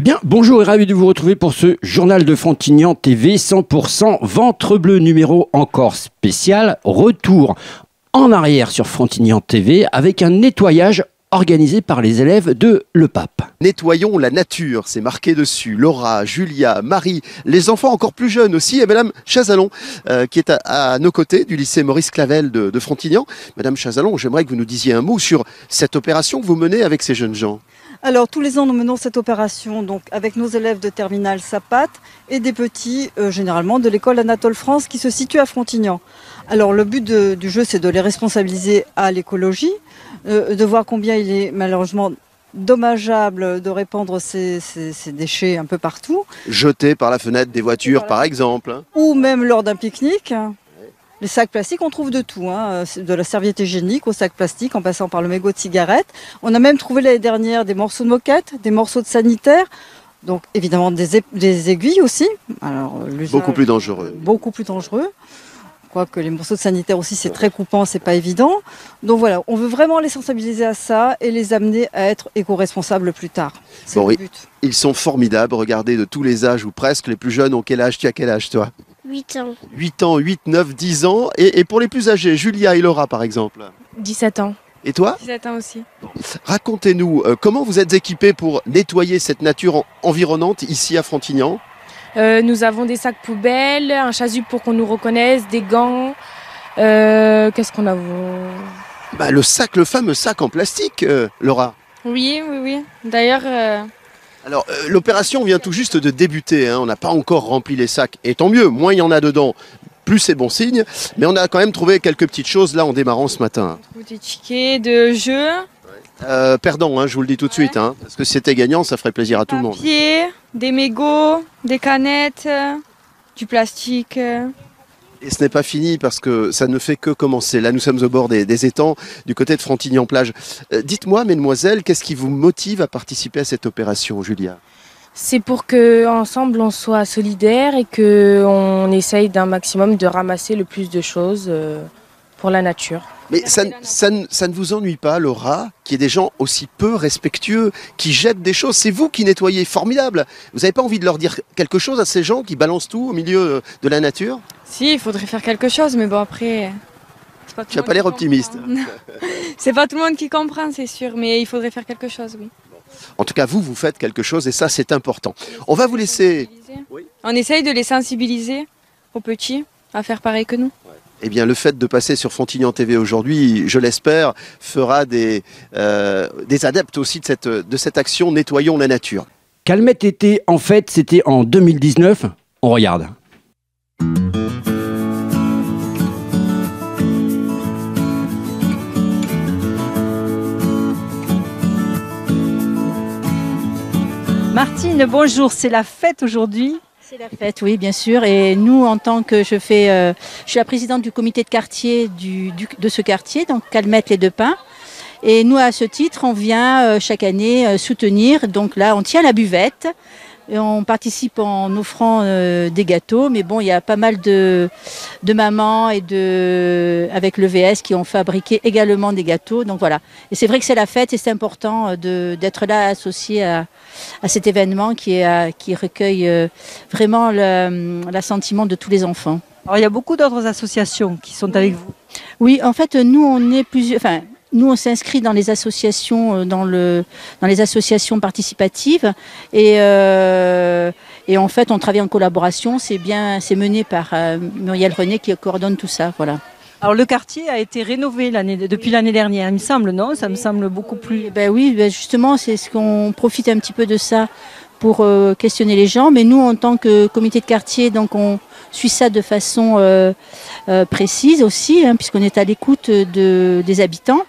Eh bien, bonjour et ravi de vous retrouver pour ce journal de Frontignan TV 100% Ventre Bleu numéro encore spécial. Retour en arrière sur Frontignan TV avec un nettoyage organisé par les élèves de Le Pape. Nettoyons la nature, c'est marqué dessus. Laura, Julia, Marie, les enfants encore plus jeunes aussi, et Madame Chazalon qui est à nos côtés du lycée Maurice Clavel de Frontignan. Madame Chazalon, j'aimerais que vous nous disiez un mot sur cette opération que vous menez avec ces jeunes gens. Alors tous les ans nous menons cette opération donc avec nos élèves de terminale SAPAT et des petits généralement de l'école Anatole France qui se situe à Frontignan. Alors le but du jeu c'est de les responsabiliser à l'écologie, de voir combien il est malheureusement dommageable de répandre ces déchets un peu partout. Jetés par la fenêtre des voitures par exemple. Ou même lors d'un pique-nique. Les sacs plastiques, on trouve de tout, hein. De la serviette hygiénique au sac plastique, en passant par le mégot de cigarette. On a même trouvé l'année dernière des morceaux de moquette, des morceaux de sanitaire, donc évidemment des aiguilles aussi. Alors, beaucoup plus dangereux. Beaucoup plus dangereux. Quoique les morceaux de sanitaire aussi, c'est très coupant, c'est pas évident. Donc voilà, on veut vraiment les sensibiliser à ça et les amener à être éco-responsables plus tard. C'est le but. Ils sont formidables, regardez, de tous les âges ou presque. Les plus jeunes ont quel âge? Tu as quel âge toi? 8 ans. 8 ans, 8, 9, 10 ans. Et pour les plus âgés, Julia et Laura par exemple? 17 ans. Et toi? 17 ans aussi. Racontez-nous, comment vous êtes équipés pour nettoyer cette nature environnante ici à Frontignan? Nous avons des sacs poubelles, un chasuble pour qu'on nous reconnaisse, des gants. Qu'est-ce qu'on a? Le fameux sac en plastique, Laura. Oui. D'ailleurs... Alors, l'opération vient tout juste de débuter, hein. On n'a pas encore rempli les sacs. Et tant mieux, moins il y en a dedans, plus c'est bon signe. Mais on a quand même trouvé quelques petites choses là en démarrant ce matin. Des tickets de jeu. Perdant, hein, je vous le dis tout de suite. Hein, parce que si c'était gagnant, ça ferait plaisir à tout le monde. Des mégots, des canettes, du plastique. Et ce n'est pas fini parce que ça ne fait que commencer. Là, nous sommes au bord des étangs du côté de Frontignan-Plage. Dites-moi, mesdemoiselles, qu'est-ce qui vous motive à participer à cette opération, Julia? C'est pour qu'ensemble on soit solidaires et qu'on essaye d'un maximum de ramasser le plus de choses pour la nature. Mais ça ne vous ennuie pas, Laura, qu'il y ait des gens aussi peu respectueux, qui jettent des choses? C'est vous qui nettoyez, formidable. Vous n'avez pas envie de leur dire quelque chose à ces gens qui balancent tout au milieu de la nature? Si, il faudrait faire quelque chose, mais bon après... Tu n'as pas l'air optimiste. C'est pas tout le monde qui comprend, c'est sûr, mais il faudrait faire quelque chose, oui. En tout cas, vous faites quelque chose et ça, c'est important. On va vous laisser... Oui. On essaye de les sensibiliser aux petits à faire pareil que nous. Eh bien, le fait de passer sur Frontignan TV aujourd'hui, je l'espère, fera des adeptes aussi de cette action Nettoyons la nature. Calmette était en fait, c'était en 2019. On regarde. Martine, bonjour, c'est la fête aujourd'hui. C'est la fête, oui, bien sûr. Et nous, en tant que je suis la présidente du comité de quartier de ce quartier, donc Calmette les Deux Pins. Et nous, à ce titre, on vient chaque année soutenir. Donc là, on tient la buvette. Et on participe en offrant des gâteaux. Mais bon, il y a pas mal de mamans avec le VS qui ont fabriqué également des gâteaux. Donc voilà. Et c'est vrai que c'est la fête et c'est important d'être là associé à cet événement qui recueille vraiment l'assentiment de tous les enfants. Alors il y a beaucoup d'autres associations qui sont avec vous. Oui, en fait, nous on est plusieurs. Enfin, nous on s'inscrit dans les associations, dans les associations participatives et en fait on travaille en collaboration. C'est mené par Muriel René qui coordonne tout ça. Voilà. Alors le quartier a été rénové depuis l'année dernière, il me semble, non? Ça me semble beaucoup plus... Oui, justement, c'est ce qu'on profite un petit peu de ça pour questionner les gens. Mais nous, en tant que comité de quartier, donc on suit ça de façon précise aussi, hein, puisqu'on est à l'écoute des habitants.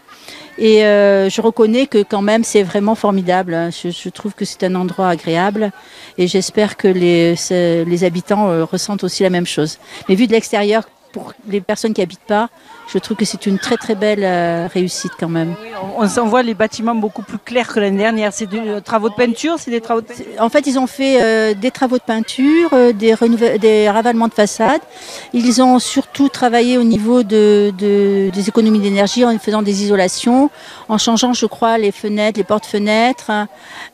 Et je reconnais que quand même, c'est vraiment formidable. Hein. Je trouve que c'est un endroit agréable et j'espère que les habitants ressentent aussi la même chose. Mais vu de l'extérieur, pour les personnes qui n'habitent pas, je trouve que c'est une très très belle réussite quand même. Oui, on voit les bâtiments beaucoup plus clairs que l'année dernière. C'est des travaux de peinture, c'est des travaux de peinture. En fait, ils ont fait des travaux de peinture, des ravalements de façade. Ils ont surtout travaillé au niveau des économies d'énergie en faisant des isolations, en changeant, je crois, les fenêtres, les portes-fenêtres.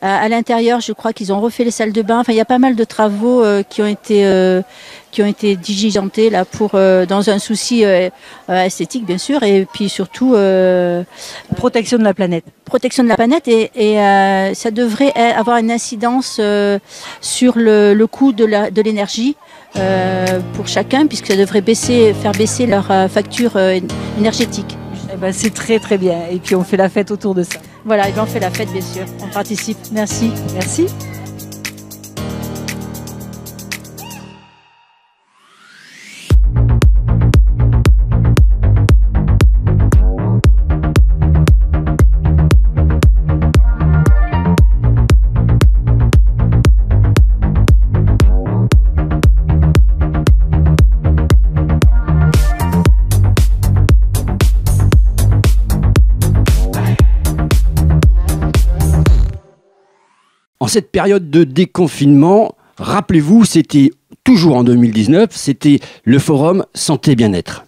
À l'intérieur, je crois qu'ils ont refait les salles de bain. Enfin, il y a pas mal de travaux qui ont été diligentés là dans un souci esthétique, bien sûr, et puis surtout Protection de la planète. Protection de la planète et ça devrait avoir une incidence sur le coût de l'énergie pour chacun, puisque ça devrait faire baisser leur facture énergétique. Eh ben, c'est très très bien. Et puis on fait la fête autour de ça. Voilà, et bien on fait la fête, bien sûr. On participe. Merci. Merci. En cette période de déconfinement, rappelez-vous, c'était toujours en 2019, c'était le forum Santé Bien-être.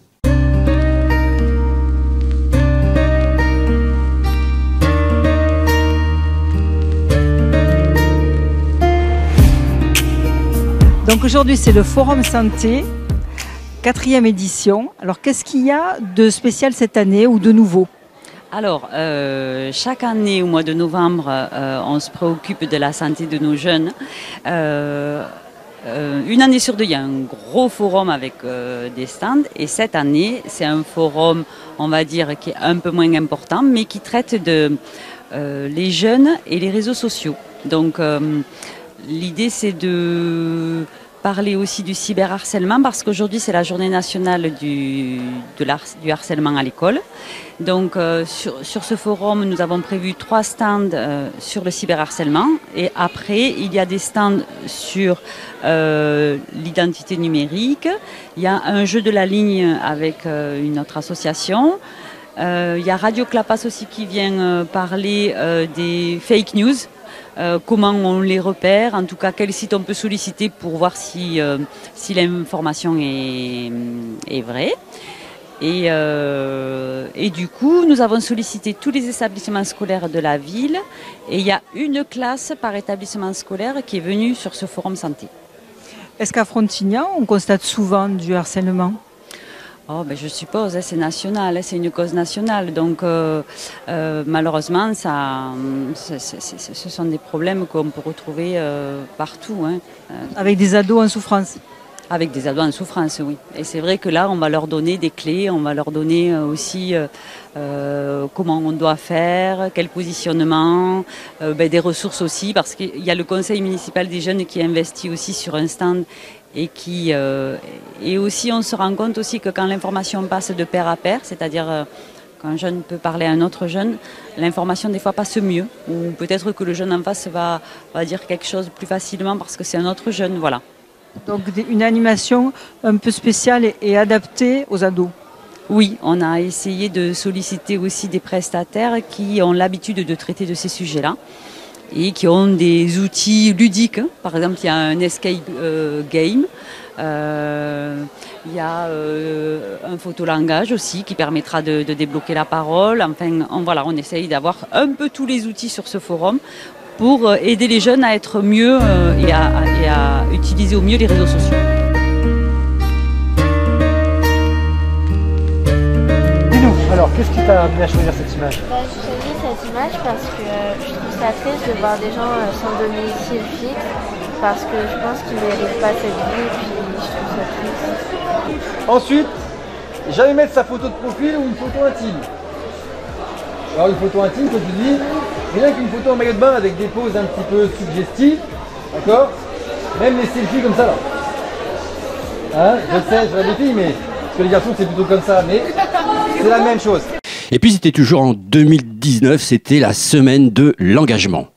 Donc aujourd'hui, c'est le Forum Santé, 4e édition. Alors qu'est-ce qu'il y a de spécial cette année ou de nouveau ? Alors, chaque année, au mois de novembre, on se préoccupe de la santé de nos jeunes. Une année sur deux, il y a un gros forum avec des stands. Et cette année, c'est un forum, on va dire, qui est un peu moins important, mais qui traite de les jeunes et les réseaux sociaux. Donc, l'idée, c'est de parler aussi du cyberharcèlement, parce qu'aujourd'hui, c'est la journée nationale du harcèlement à l'école. Donc, sur ce forum, nous avons prévu 3 stands sur le cyberharcèlement. Et après, il y a des stands sur l'identité numérique. Il y a un jeu de la ligne avec une autre association. Il y a Radio Clapas aussi qui vient parler des fake news. Comment on les repère, en tout cas quel site on peut solliciter pour voir si l'information est vraie. Et du coup, nous avons sollicité tous les établissements scolaires de la ville et il y a une classe par établissement scolaire qui est venue sur ce forum santé. Est-ce qu'à Frontignan, on constate souvent du harcèlement ? Oh, ben je suppose, c'est national, c'est une cause nationale. Donc malheureusement, ce sont des problèmes qu'on peut retrouver partout. Hein. Avec des ados en souffrance ? Avec des ados en souffrance, oui. Et c'est vrai que là, on va leur donner des clés, on va leur donner aussi comment on doit faire, quel positionnement, des ressources aussi, parce qu'il y a le conseil municipal des jeunes qui investit aussi sur un stand. Et aussi, on se rend compte aussi que quand l'information passe de pair à pair, c'est-à-dire quand un jeune peut parler à un autre jeune, l'information des fois passe mieux. Ou peut-être que le jeune en face va dire quelque chose plus facilement parce que c'est un autre jeune, voilà. Donc une animation un peu spéciale et adaptée aux ados. Oui, on a essayé de solliciter aussi des prestataires qui ont l'habitude de traiter de ces sujets-là. Et qui ont des outils ludiques. Par exemple, il y a un escape game. Il y a un photolangage aussi qui permettra de débloquer la parole. Enfin, on essaye d'avoir un peu tous les outils sur ce forum pour aider les jeunes à être mieux et à utiliser au mieux les réseaux sociaux. Dis-nous, alors, qu'est-ce qui t'a amené à choisir cette image ? J'ai choisi cette image parce que je trouve ça triste de voir des gens sans domicile fixe, parce que je pense qu'ils ne méritent pas cette vie, et puis je trouve ça triste. Ensuite, jamais mettre sa photo de profil ou une photo intime. Alors une photo intime, comme tu dis, rien qu'une photo en maillot de bain avec des poses un petit peu suggestives, d'accord ? Même les selfies comme ça là. Hein, je sais, je vois des filles, mais parce que les garçons c'est plutôt comme ça, mais c'est la même chose. Et puis c'était toujours en 2019, c'était la semaine de l'engagement.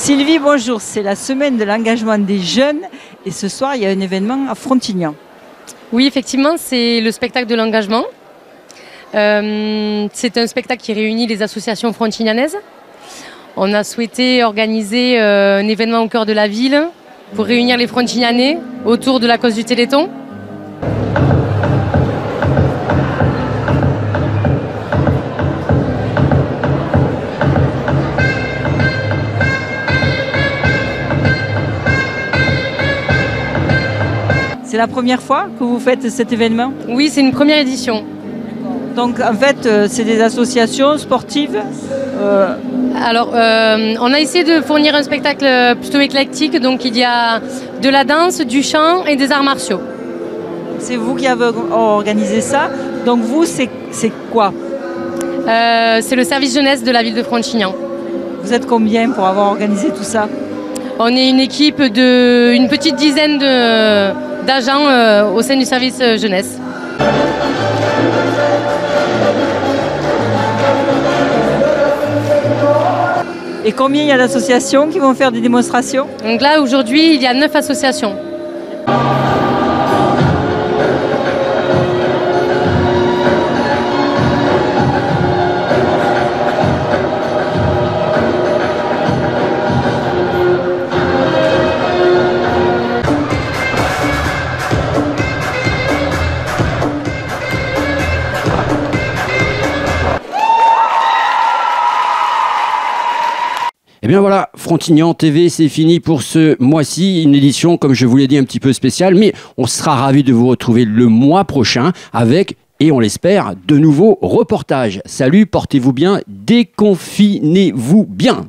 Sylvie, bonjour. C'est la semaine de l'engagement des jeunes et ce soir, il y a un événement à Frontignan. Oui, effectivement, c'est le spectacle de l'engagement. C'est un spectacle qui réunit les associations frontignanaises. On a souhaité organiser un événement au cœur de la ville pour réunir les Frontignanais autour de la cause du Téléthon. C'est la première fois que vous faites cet événement? Oui, c'est une première édition. Donc en fait, c'est des associations sportives Alors, on a essayé de fournir un spectacle plutôt éclectique. Donc il y a de la danse, du chant et des arts martiaux. C'est vous qui avez organisé ça. Donc vous, c'est quoi? C'est le service jeunesse de la ville de Frontignan. Vous êtes combien pour avoir organisé tout ça? On est une équipe d'une petite dizaine d'agents au sein du service jeunesse. Et combien il y a d'associations qui vont faire des démonstrations? Donc là, aujourd'hui, il y a 9 associations. Eh bien voilà, Frontignan TV, c'est fini pour ce mois-ci. Une édition, comme je vous l'ai dit, un petit peu spéciale. Mais on sera ravis de vous retrouver le mois prochain avec, et on l'espère, de nouveaux reportages. Salut, portez-vous bien, déconfinez-vous bien.